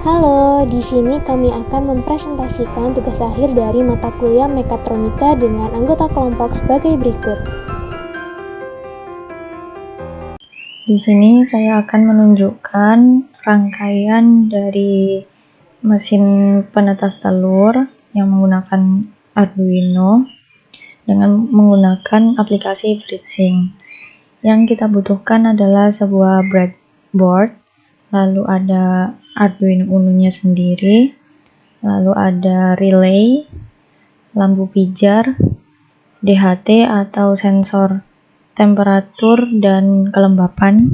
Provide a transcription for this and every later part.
Halo, di sini kami akan mempresentasikan tugas akhir dari mata kuliah Mekatronika dengan anggota kelompok sebagai berikut. Di sini saya akan menunjukkan rangkaian dari mesin penetas telur yang menggunakan Arduino dengan menggunakan aplikasi FreeSync. Yang kita butuhkan adalah sebuah breadboard, lalu ada Arduino Uno-nya sendiri, lalu ada relay, lampu pijar, DHT atau sensor temperatur dan kelembapan,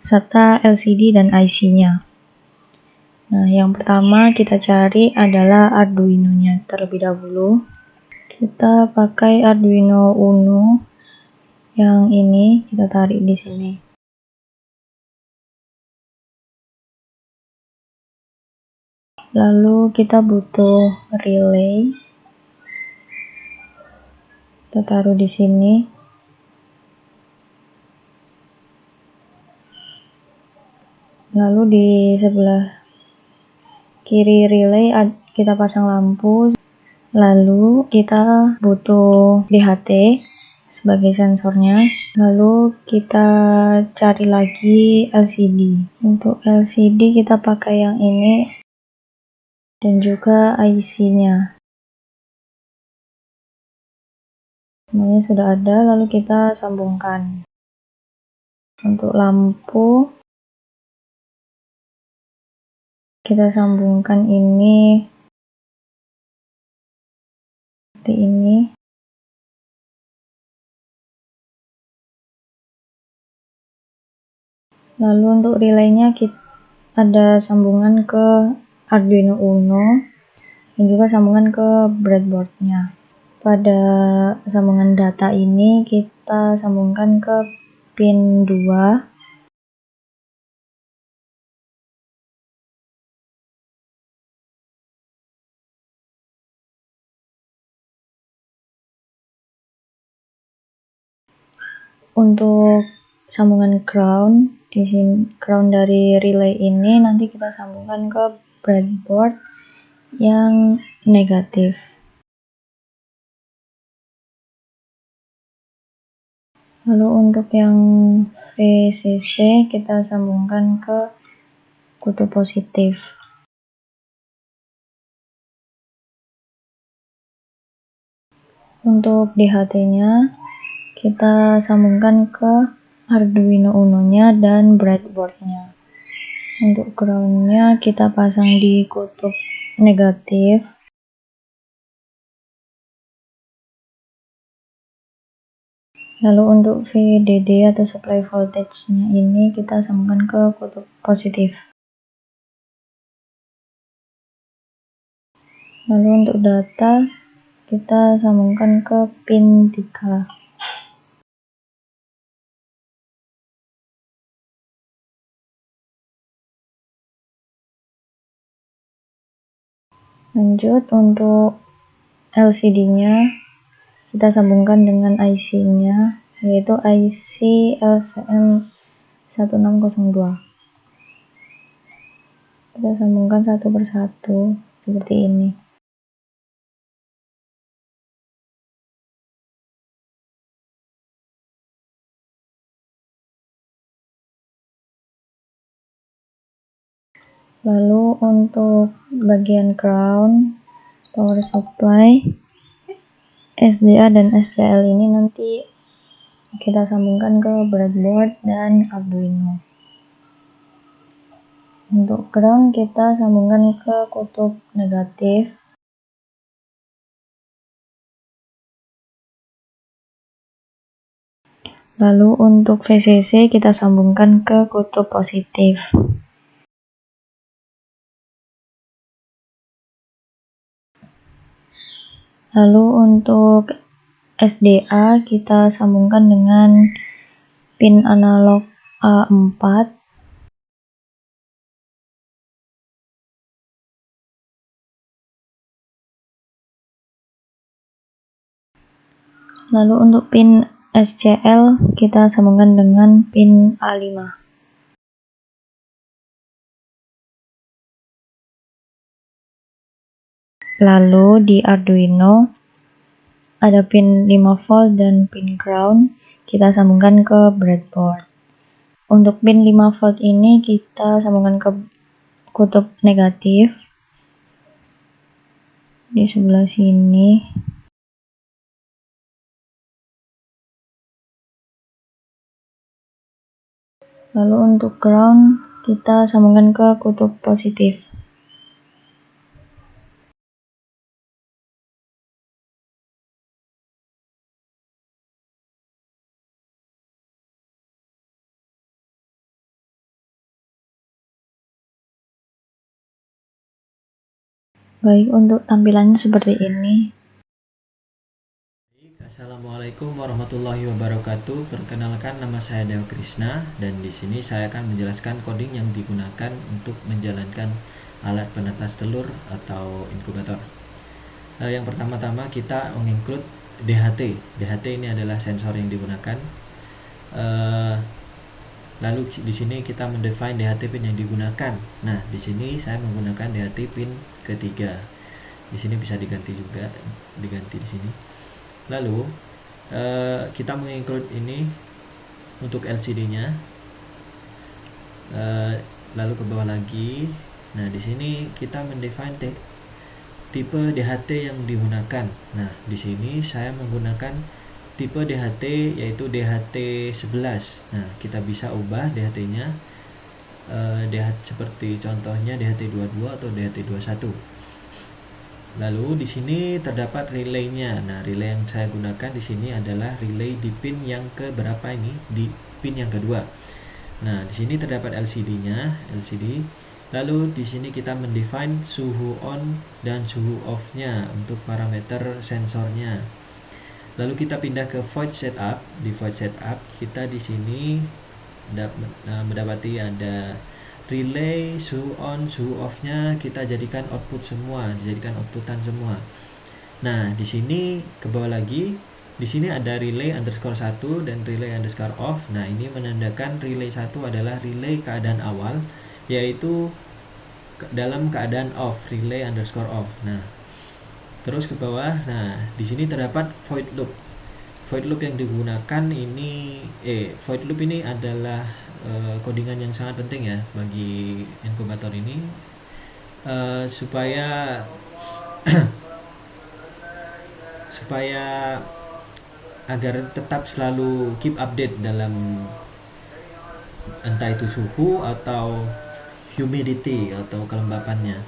serta LCD dan IC-nya. Nah, yang pertama kita cari adalah Arduino-nya terlebih dahulu. Kita pakai Arduino Uno yang ini, kita tarik di sini. Lalu kita butuh relay. Kita taruh di sini. Lalu di sebelah kiri relay kita pasang lampu. Lalu kita butuh DHT sebagai sensornya. Lalu kita cari lagi LCD. Untuk LCD kita pakai yang ini dan juga IC-nya. Semuanya sudah ada, lalu kita sambungkan. Untuk lampu kita sambungkan ini seperti ini. Lalu untuk relaynya ada sambungan ke Arduino Uno dan juga sambungan ke breadboardnya. Pada sambungan data ini kita sambungkan ke pin 2. Untuk sambungan ground, di sini ground dari relay ini nanti kita sambungkan ke breadboard yang negatif. Lalu untuk yang VCC kita sambungkan ke kutub positif. Untuk DHT-nya kita sambungkan ke Arduino Uno-nya dan breadboard-nya. Untuk ground-nya kita pasang di kutub negatif. Lalu untuk VDD atau supply voltage-nya ini kita sambungkan ke kutub positif. Lalu untuk data kita sambungkan ke pin 3. Lanjut untuk LCD-nya kita sambungkan dengan IC-nya, yaitu IC LCM1602. Kita sambungkan satu persatu seperti ini. Lalu untuk bagian ground, power supply, SDA dan SCL ini nanti kita sambungkan ke breadboard dan Arduino. Untuk ground kita sambungkan ke kutub negatif. Lalu untuk VCC kita sambungkan ke kutub positif. Lalu untuk SDA kita sambungkan dengan pin analog A4. Lalu untuk pin SCL kita sambungkan dengan pin A5. Lalu di Arduino ada pin 5 volt dan pin ground, kita sambungkan ke breadboard. Untuk pin 5 volt ini kita sambungkan ke kutub negatif di sebelah sini. Lalu untuk ground kita sambungkan ke kutub positif. Baik, untuk tampilannya seperti ini. Assalamualaikum warahmatullahi wabarakatuh. Perkenalkan, nama saya Dewa Krishna dan di sini saya akan menjelaskan coding yang digunakan untuk menjalankan alat penetas telur atau inkubator. Yang pertama-tama kita menginclude DHT. DHT ini adalah sensor yang digunakan. Lalu di sini kita mendefine DHT pin yang digunakan. Nah, di sini saya menggunakan DHT pin ketiga. Di sini bisa diganti juga, diganti di sini. Lalu kita menginclude ini untuk LCD-nya. Lalu ke bawah lagi. Nah, di sini kita mendefine tipe DHT yang digunakan. Nah, di sini saya menggunakan tipe DHT yaitu DHT 11. Nah, kita bisa ubah DHT-nya seperti contohnya DHT 22 atau DHT 21. Lalu di sini terdapat relay-nya. Nah, relay yang saya gunakan di sini adalah relay di pin yang ke berapa ini? Di pin yang kedua. Nah, di sini terdapat LCD-nya, LCD. Lalu di sini kita mendefine suhu on dan suhu off-nya untuk parameter sensornya. Lalu kita pindah ke void setup. Di void setup kita di sini mendapati ada relay, suhu on, suhu off-nya kita jadikan output semua, dijadikan outputan semua. Nah, di sini ke bawah lagi, di sini ada relay underscore 1 dan relay underscore off. Nah, ini menandakan relay 1 adalah relay keadaan awal, yaitu dalam keadaan off, relay underscore off. Nah, terus ke bawah. Nah, di sini terdapat void loop. Void loop yang digunakan ini void loop ini adalah codingan yang sangat penting ya bagi inkubator ini, supaya supaya agar tetap selalu keep update dalam entah itu suhu atau humidity atau kelembapannya.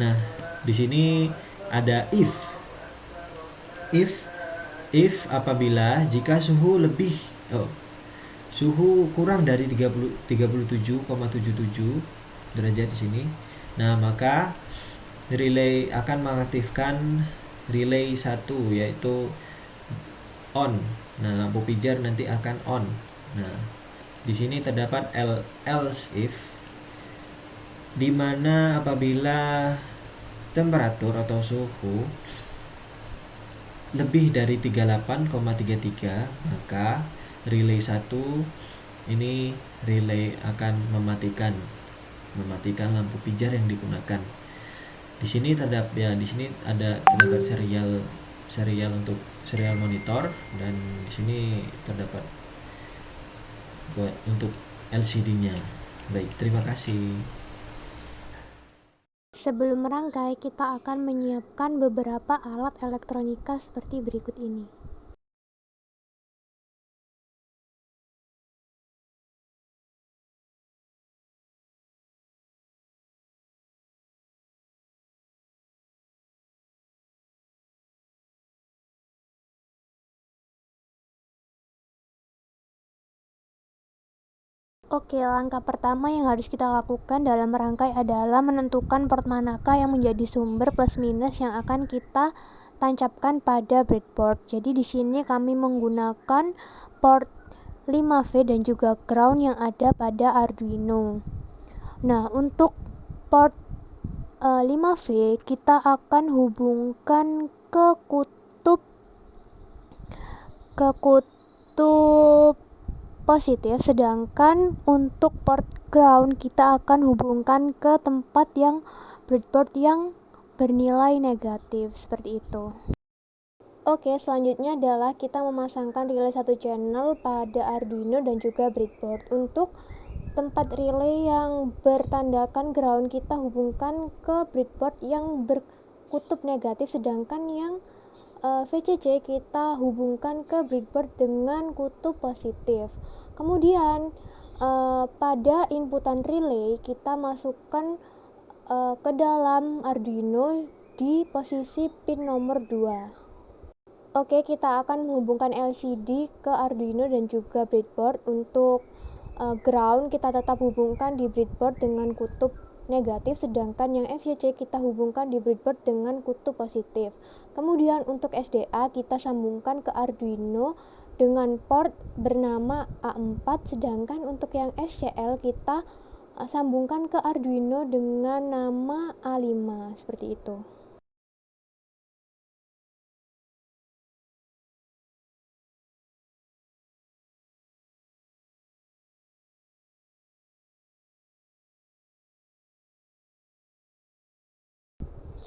Nah, di sini ada if apabila jika suhu kurang dari 37,77 derajat di sini. Nah, maka relay akan mengaktifkan relay 1 yaitu on. Nah, lampu pijar nanti akan on. Nah, di sini terdapat else if, di mana apabila temperatur atau suhu lebih dari 38,33 maka relay 1 ini relay akan mematikan lampu pijar yang digunakan. Di sini terdapat ada serial untuk serial monitor, dan di sini terdapat buat untuk LCD-nya. Baik, terima kasih. Sebelum merangkai, kita akan menyiapkan beberapa alat elektronika seperti berikut ini. Oke, langkah pertama yang harus kita lakukan dalam merangkai adalah menentukan port manakah yang menjadi sumber plus minus yang akan kita tancapkan pada breadboard. Jadi di sini kami menggunakan port 5V dan juga ground yang ada pada Arduino. Nah, untuk port 5V kita akan hubungkan ke kutub positif, sedangkan untuk port ground kita akan hubungkan ke tempat yang breadboard yang bernilai negatif, seperti itu. Oke, selanjutnya adalah kita memasangkan relay satu channel pada Arduino dan juga breadboard. Untuk tempat relay yang bertandakan ground kita hubungkan ke breadboard yang berkutub negatif, sedangkan yang VCC kita hubungkan ke breadboard dengan kutub positif. Kemudian pada inputan relay kita masukkan ke dalam Arduino di posisi pin nomor 2. Oke, kita akan menghubungkan LCD ke Arduino dan juga breadboard. Untuk ground kita tetap hubungkan di breadboard dengan kutub negatif, sedangkan yang FCC kita hubungkan di breadboard dengan kutub positif. Kemudian untuk SDA kita sambungkan ke Arduino dengan port bernama A4, sedangkan untuk yang SCL kita sambungkan ke Arduino dengan nama A5, seperti itu.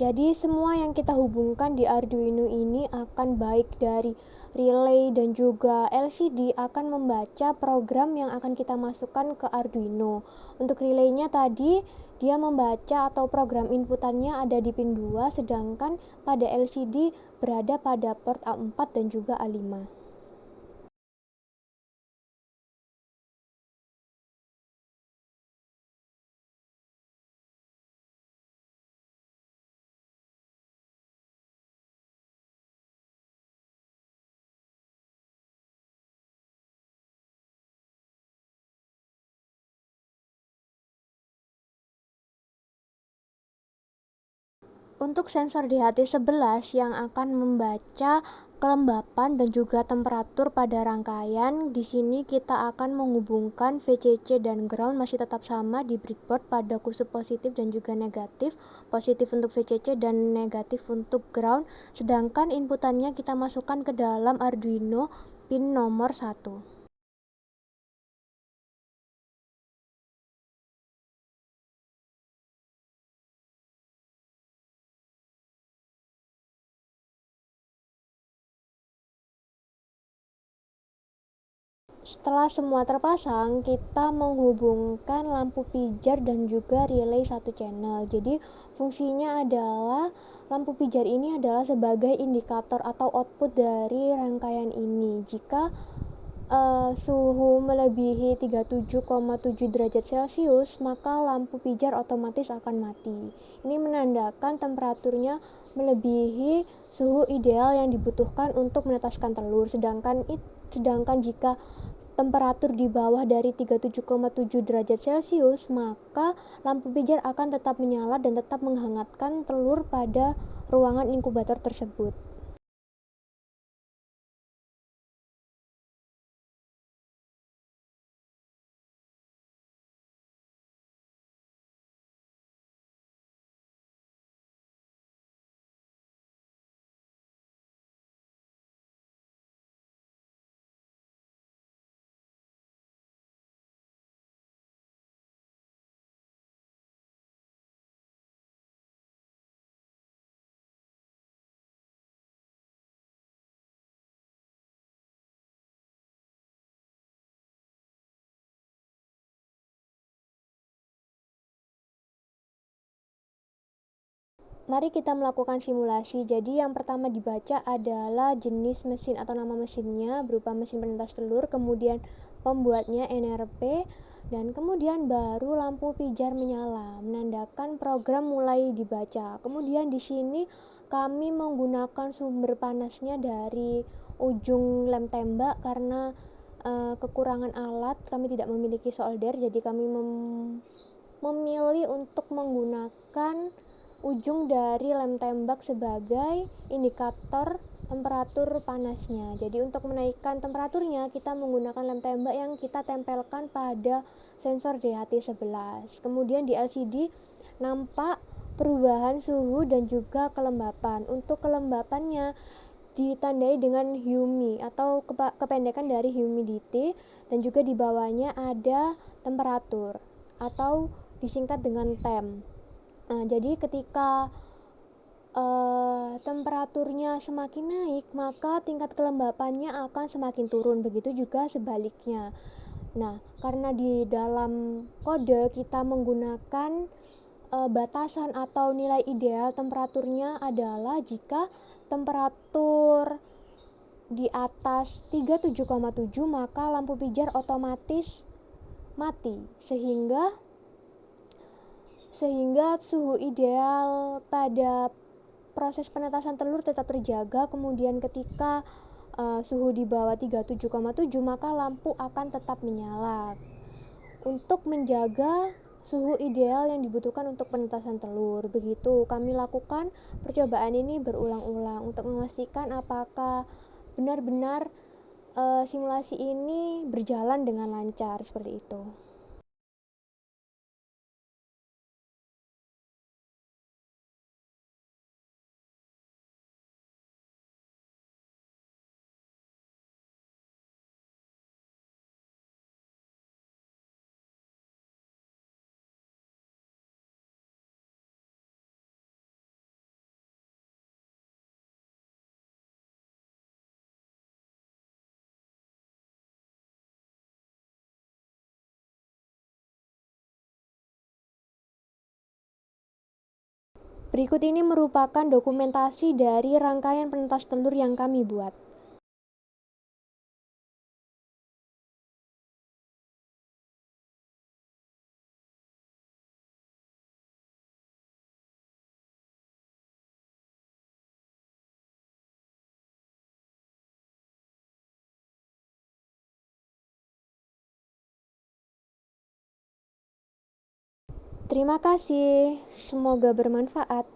Jadi semua yang kita hubungkan di Arduino ini akan baik dari relay dan juga LCD akan membaca program yang akan kita masukkan ke Arduino. Untuk relaynya tadi dia membaca atau program inputannya ada di pin 2, sedangkan pada LCD berada pada port A4 dan juga A5. Untuk sensor DHT11 yang akan membaca kelembapan dan juga temperatur pada rangkaian, di sini kita akan menghubungkan VCC dan ground masih tetap sama di breadboard pada kutub positif dan juga negatif. Positif untuk VCC dan negatif untuk ground, sedangkan inputannya kita masukkan ke dalam Arduino pin nomor 1. Setelah semua terpasang, kita menghubungkan lampu pijar dan juga relay satu channel. Jadi fungsinya adalah lampu pijar ini adalah sebagai indikator atau output dari rangkaian ini. Jika suhu melebihi 37,7 derajat Celcius, maka lampu pijar otomatis akan mati. Ini menandakan temperaturnya melebihi suhu ideal yang dibutuhkan untuk menetaskan telur. Sedangkan jika temperatur di bawah dari 37,7 derajat Celcius, maka lampu pijar akan tetap menyala dan tetap menghangatkan telur pada ruangan inkubator tersebut. Mari kita melakukan simulasi. Jadi yang pertama dibaca adalah jenis mesin atau nama mesinnya berupa mesin penetas telur, kemudian pembuatnya NRP, dan kemudian baru lampu pijar menyala, menandakan program mulai dibaca. Kemudian di sini kami menggunakan sumber panasnya dari ujung lem tembak karena kekurangan alat, kami tidak memiliki solder, jadi kami memilih untuk menggunakan ujung dari lem tembak sebagai indikator temperatur panasnya. Jadi untuk menaikkan temperaturnya kita menggunakan lem tembak yang kita tempelkan pada sensor DHT11. Kemudian di LCD nampak perubahan suhu dan juga kelembapan. Untuk kelembapannya ditandai dengan HUMI atau kependekan dari humidity, dan juga di bawahnya ada temperatur atau disingkat dengan temp. Nah, jadi ketika temperaturnya semakin naik, maka tingkat kelembapannya akan semakin turun. Begitu juga sebaliknya. Nah, karena di dalam kode kita menggunakan batasan atau nilai ideal temperaturnya adalah jika temperatur di atas 37,7 maka lampu pijar otomatis mati, sehingga suhu ideal pada proses penetasan telur tetap terjaga. Kemudian ketika suhu di bawah 37,7 maka lampu akan tetap menyala untuk menjaga suhu ideal yang dibutuhkan untuk penetasan telur. Begitu kami lakukan percobaan ini berulang-ulang untuk memastikan apakah benar-benar simulasi ini berjalan dengan lancar, seperti itu. Berikut ini merupakan dokumentasi dari rangkaian penetas telur yang kami buat. Terima kasih, semoga bermanfaat.